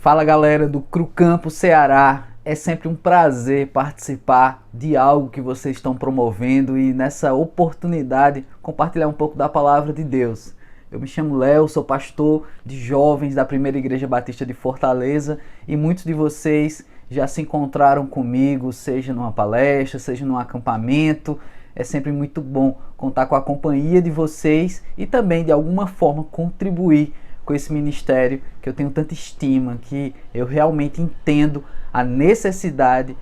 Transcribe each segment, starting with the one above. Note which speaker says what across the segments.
Speaker 1: Fala galera do Cru Campo Ceará, é sempre um prazer participar de algo que vocês estão promovendo e nessa oportunidade compartilhar um pouco da palavra de Deus. Eu me chamo Léo, sou pastor de jovens da Primeira Igreja Batista de Fortaleza e muitos de vocês já se encontraram comigo, seja numa palestra, seja num acampamento. É sempre muito bom contar com a companhia de vocês e também de alguma forma contribuir com esse ministério que eu tenho tanta estima, que eu realmente entendo a necessidade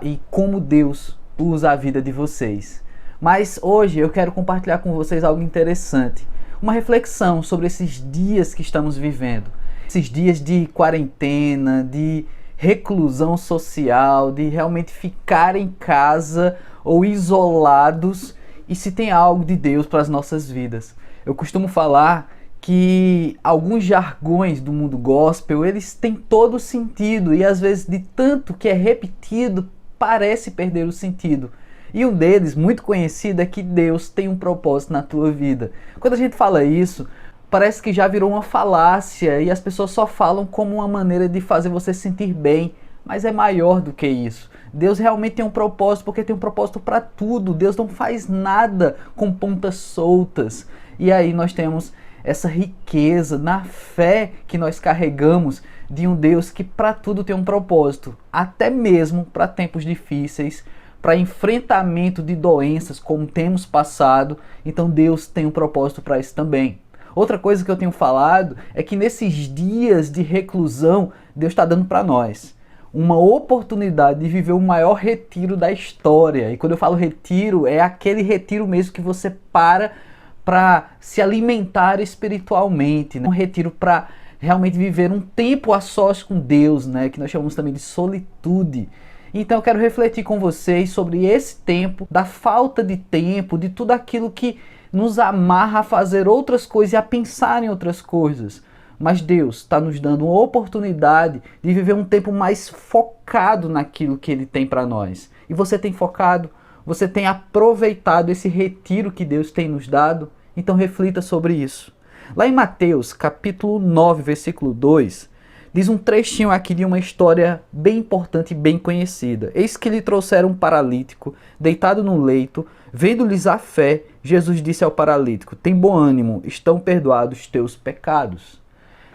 Speaker 1: e como Deus usa a vida de vocês. Mas hoje eu quero compartilhar com vocês algo interessante, uma reflexão sobre esses dias que estamos vivendo, esses dias de quarentena, de reclusão social, de realmente ficar em casa ou isolados e se tem algo de Deus para as nossas vidas. Eu costumo falar que alguns jargões do mundo gospel, eles têm todo o sentido e às vezes de tanto que é repetido, parece perder o sentido. E um deles, muito conhecido, é que Deus tem um propósito na tua vida. Quando a gente fala isso, parece que já virou uma falácia e as pessoas só falam como uma maneira de fazer você se sentir bem, mas é maior do que isso. Deus realmente tem um propósito, porque tem um propósito para tudo. Deus não faz nada com pontas soltas. E aí nós temos essa riqueza na fé que nós carregamos de um Deus que para tudo tem um propósito, até mesmo para tempos difíceis, para enfrentamento de doenças como temos passado. Então Deus tem um propósito para isso também. Outra coisa que eu tenho falado é que nesses dias de reclusão, Deus está dando para nós uma oportunidade de viver o maior retiro da história. E quando eu falo retiro, é aquele retiro mesmo que você para se alimentar espiritualmente, né? Um retiro para realmente viver um tempo a sós com Deus, né? Que nós chamamos também de solitude. Então eu quero refletir com vocês sobre esse tempo, da falta de tempo, de tudo aquilo que nos amarra a fazer outras coisas e a pensar em outras coisas. Mas Deus está nos dando uma oportunidade de viver um tempo mais focado naquilo que Ele tem para nós. E você tem focado? Você tem aproveitado esse retiro que Deus tem nos dado? Então reflita sobre isso. Lá em Mateus, capítulo 9, versículo 2, diz um trechinho aqui de uma história bem importante e bem conhecida. Eis que lhe trouxeram um paralítico, deitado no leito. Vendo-lhes a fé, Jesus disse ao paralítico: tem bom ânimo, estão perdoados os teus pecados.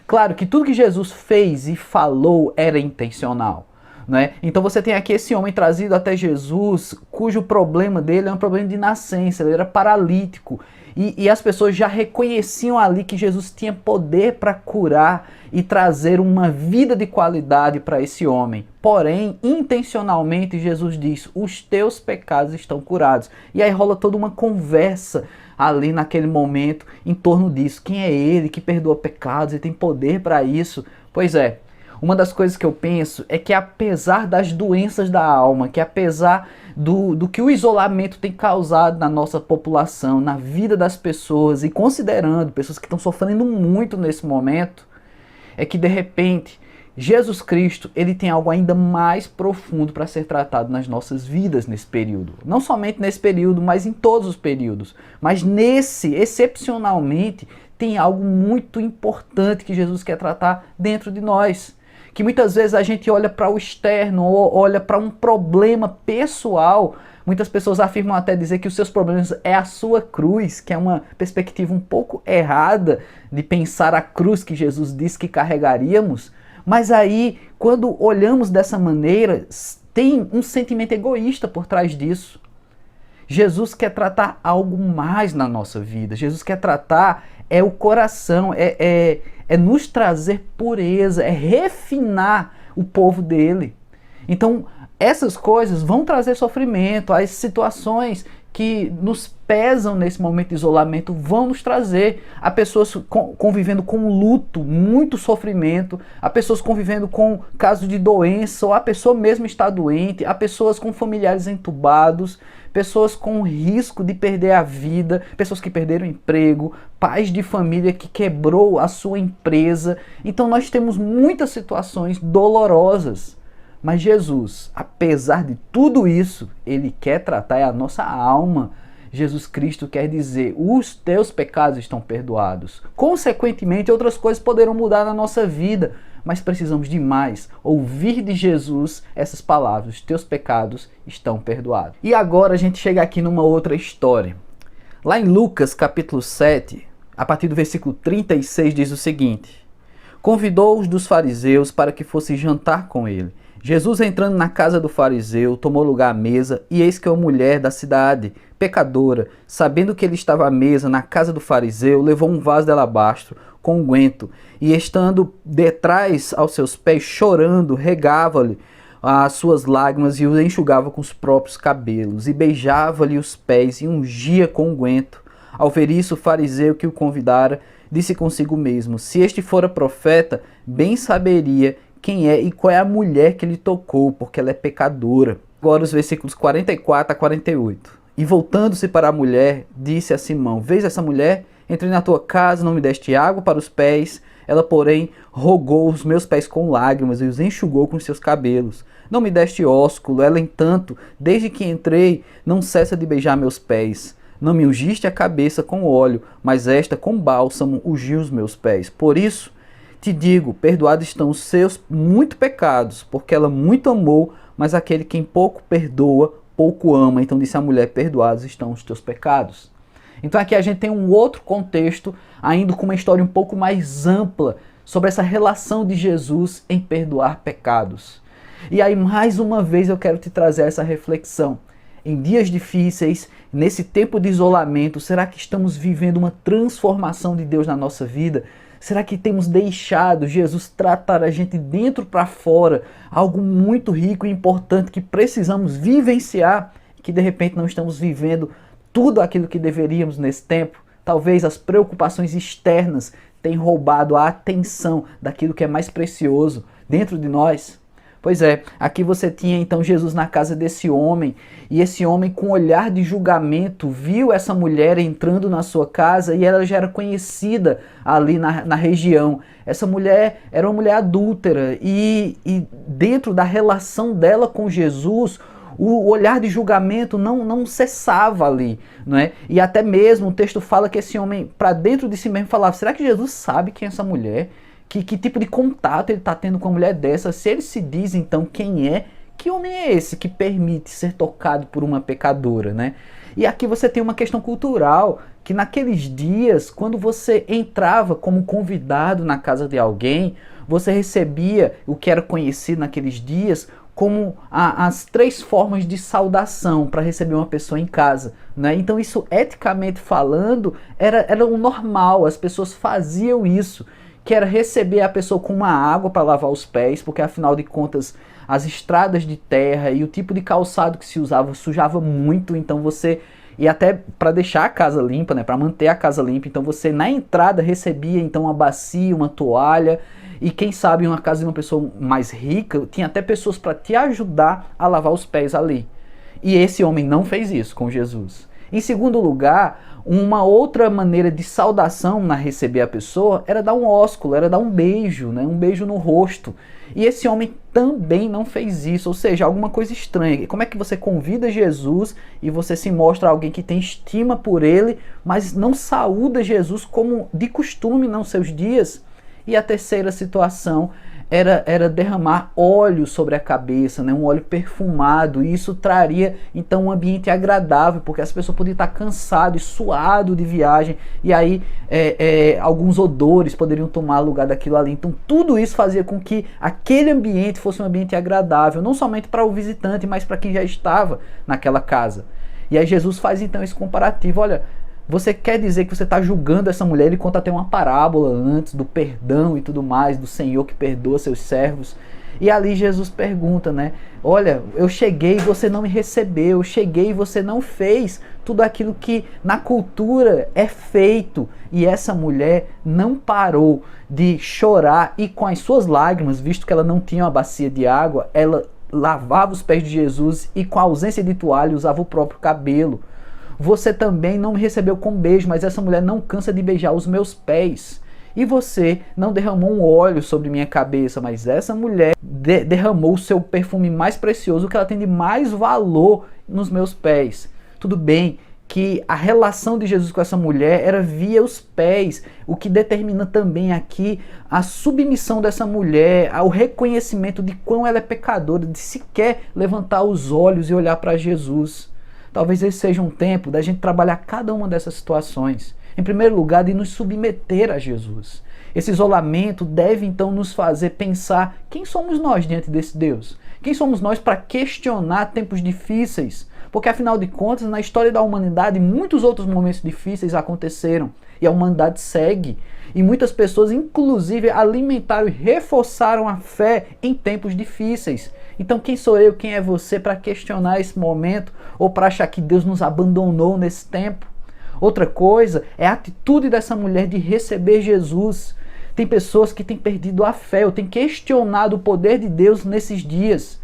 Speaker 1: Claro que tudo que Jesus fez e falou era intencional, né? Então você tem aqui esse homem trazido até Jesus, cujo problema dele é um problema de nascença, ele era paralítico. E as pessoas já reconheciam ali que Jesus tinha poder para curar e trazer uma vida de qualidade para esse homem. Porém, intencionalmente, Jesus diz: os teus pecados estão curados. E aí rola toda uma conversa ali naquele momento em torno disso. Quem é ele que perdoa pecados e tem poder para isso? Pois é. Uma das coisas que eu penso é que apesar das doenças da alma, que apesar do que o isolamento tem causado na nossa população, na vida das pessoas, e considerando pessoas que estão sofrendo muito nesse momento, é que de repente Jesus Cristo, ele tem algo ainda mais profundo para ser tratado nas nossas vidas nesse período. Não somente nesse período, mas em todos os períodos. Mas nesse, excepcionalmente, tem algo muito importante que Jesus quer tratar dentro de nós. Que muitas vezes a gente olha para o externo ou olha para um problema pessoal. Muitas pessoas afirmam até dizer que os seus problemas é a sua cruz, que é uma perspectiva um pouco errada de pensar a cruz que Jesus disse que carregaríamos. Mas aí, quando olhamos dessa maneira, tem um sentimento egoísta por trás disso. Jesus quer tratar algo mais na nossa vida. Jesus quer tratar o coração, é nos trazer pureza, é refinar o povo dele. Então, essas coisas vão trazer sofrimento, as situações que nos pesam nesse momento de isolamento vão nos trazer. Há pessoas convivendo com luto, muito sofrimento, há pessoas convivendo com casos de doença, ou a pessoa mesmo está doente, há pessoas com familiares entubados, pessoas com risco de perder a vida, pessoas que perderam o emprego, pais de família que quebrou a sua empresa. Então nós temos muitas situações dolorosas. Mas Jesus, apesar de tudo isso, Ele quer tratar a nossa alma. Jesus Cristo quer dizer: os teus pecados estão perdoados. Consequentemente, outras coisas poderão mudar na nossa vida, mas precisamos de mais. Ouvir de Jesus essas palavras: os teus pecados estão perdoados. E agora a gente chega aqui numa outra história. Lá em Lucas capítulo 7, a partir do versículo 36, diz o seguinte: convidou-os dos fariseus para que fosse jantar com ele. Jesus, entrando na casa do fariseu, tomou lugar à mesa, e eis que uma mulher da cidade, pecadora, sabendo que ele estava à mesa na casa do fariseu, levou um vaso de alabastro com unguento, e estando detrás aos seus pés, chorando, regava-lhe as suas lágrimas e os enxugava com os próprios cabelos, e beijava-lhe os pés e ungia com unguento. Ao ver isso, o fariseu que o convidara disse consigo mesmo: se este fora profeta, bem saberia quem é e qual é a mulher que lhe tocou, porque ela é pecadora. Agora os versículos 44 a 48. E voltando-se para a mulher, disse a Simão: vês essa mulher? Entrei na tua casa, não me deste água para os pés. Ela, porém, rogou os meus pés com lágrimas e os enxugou com seus cabelos. Não me deste ósculo. Ela, entanto, desde que entrei, não cessa de beijar meus pés. Não me ungiste a cabeça com óleo, mas esta com bálsamo ungiu os meus pés. Por isso te digo, perdoados estão os seus muito pecados, porque ela muito amou, mas aquele quem pouco perdoa, pouco ama. Então disse a mulher: perdoados estão os teus pecados. Então aqui a gente tem um outro contexto, ainda com uma história um pouco mais ampla, sobre essa relação de Jesus em perdoar pecados. E aí mais uma vez eu quero te trazer essa reflexão. Em dias difíceis, nesse tempo de isolamento, será que estamos vivendo uma transformação de Deus na nossa vida? Será que temos deixado Jesus tratar a gente dentro para fora? Algo muito rico e importante que precisamos vivenciar, que de repente não estamos vivendo tudo aquilo que deveríamos nesse tempo? Talvez as preocupações externas tenham roubado a atenção daquilo que é mais precioso dentro de nós. Pois é, aqui você tinha então Jesus na casa desse homem, e esse homem com olhar de julgamento viu essa mulher entrando na sua casa, e ela já era conhecida ali na região. Essa mulher era uma mulher adúltera, e dentro da relação dela com Jesus, o olhar de julgamento não cessava ali, não é? E até mesmo o texto fala que esse homem, para dentro de si mesmo, falava: será que Jesus sabe quem é essa mulher? Que tipo de contato ele está tendo com uma mulher dessa? Se ele se diz então quem é, que homem é esse que permite ser tocado por uma pecadora, né? E aqui você tem uma questão cultural, que naqueles dias, quando você entrava como convidado na casa de alguém, você recebia o que era conhecido naqueles dias como as 3 formas de saudação para receber uma pessoa em casa, né? Então isso, eticamente falando, era o normal, as pessoas faziam isso, que era receber a pessoa com uma água para lavar os pés, porque afinal de contas as estradas de terra e o tipo de calçado que se usava sujava muito, então você, e até para deixar a casa limpa, né, para manter a casa limpa, então você na entrada recebia então uma bacia, uma toalha, e quem sabe em uma casa de uma pessoa mais rica, tinha até pessoas para te ajudar a lavar os pés ali. E esse homem não fez isso com Jesus. Em segundo lugar, uma outra maneira de saudação na receber a pessoa era dar um ósculo, era dar um beijo, né? Um beijo no rosto. E esse homem também não fez isso, ou seja, alguma coisa estranha. Como é que você convida Jesus e você se mostra alguém que tem estima por ele, mas não saúda Jesus como de costume nos seus dias? E a terceira situação era derramar óleo sobre a cabeça, né? Um óleo perfumado, e isso traria então um ambiente agradável, porque as pessoas podiam estar cansadas e suado de viagem, e aí alguns odores poderiam tomar lugar daquilo ali. Então tudo isso fazia com que aquele ambiente fosse um ambiente agradável, não somente para o visitante, mas para quem já estava naquela casa. E aí Jesus faz então esse comparativo: olha, você quer dizer que você está julgando essa mulher? Ele conta até uma parábola antes do perdão e tudo mais, do Senhor que perdoa seus servos. E ali Jesus pergunta, né? Olha, eu cheguei e você não me recebeu, eu cheguei e você não fez tudo aquilo que na cultura é feito. E essa mulher não parou de chorar, e com as suas lágrimas, visto que ela não tinha uma bacia de água, ela lavava os pés de Jesus e com a ausência de toalha usava o próprio cabelo. Você também não me recebeu com beijo, mas essa mulher não cansa de beijar os meus pés. E você não derramou um óleo sobre minha cabeça, mas essa mulher derramou o seu perfume mais precioso, o que ela tem de mais valor, nos meus pés. Tudo bem que a relação de Jesus com essa mulher era via os pés, o que determina também aqui a submissão dessa mulher, ao reconhecimento de quão ela é pecadora, de sequer levantar os olhos e olhar para Jesus. Talvez esse seja um tempo da gente trabalhar cada uma dessas situações. Em primeiro lugar, de nos submeter a Jesus. Esse isolamento deve então nos fazer pensar quem somos nós diante desse Deus. Quem somos nós para questionar tempos difíceis? Porque afinal de contas, na história da humanidade, muitos outros momentos difíceis aconteceram e a humanidade segue. E muitas pessoas, inclusive, alimentaram e reforçaram a fé em tempos difíceis. Então quem sou eu, quem é você para questionar esse momento ou para achar que Deus nos abandonou nesse tempo? Outra coisa é a atitude dessa mulher de receber Jesus. Tem pessoas que têm perdido a fé, ou têm questionado o poder de Deus nesses dias.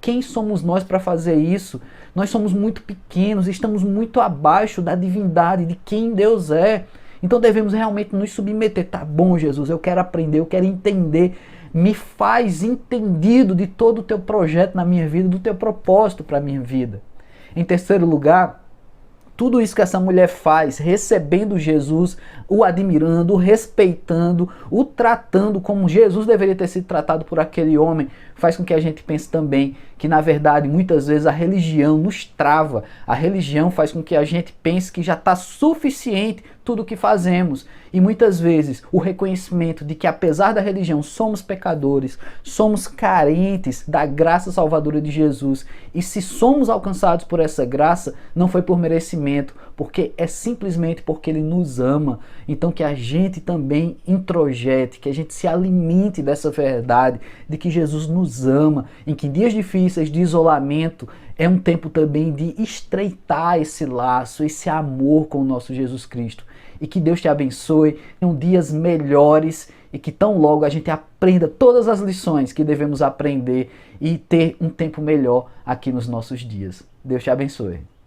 Speaker 1: Quem somos nós para fazer isso? Nós somos muito pequenos, estamos muito abaixo da divindade, de quem Deus é. Então devemos realmente nos submeter. Tá bom, Jesus, eu quero aprender, eu quero entender. Me faz entendido de todo o teu projeto na minha vida, do teu propósito para a minha vida. Em terceiro lugar, tudo isso que essa mulher faz, recebendo Jesus, o admirando, o respeitando, o tratando como Jesus deveria ter sido tratado por aquele homem, faz com que a gente pense também que, na verdade, muitas vezes a religião nos trava. A religião faz com que a gente pense que já está suficiente tudo o que fazemos. E muitas vezes o reconhecimento de que, apesar da religião, somos pecadores, somos carentes da graça salvadora de Jesus. E se somos alcançados por essa graça, não foi por merecimento, porque é simplesmente porque Ele nos ama. Então que a gente também introjete, que a gente se alimente dessa verdade, de que Jesus nos ama, em que dias difíceis de isolamento é um tempo também de estreitar esse laço, esse amor com o nosso Jesus Cristo. E que Deus te abençoe, tenham dias melhores e que tão logo a gente aprenda todas as lições que devemos aprender e ter um tempo melhor aqui nos nossos dias. Deus te abençoe.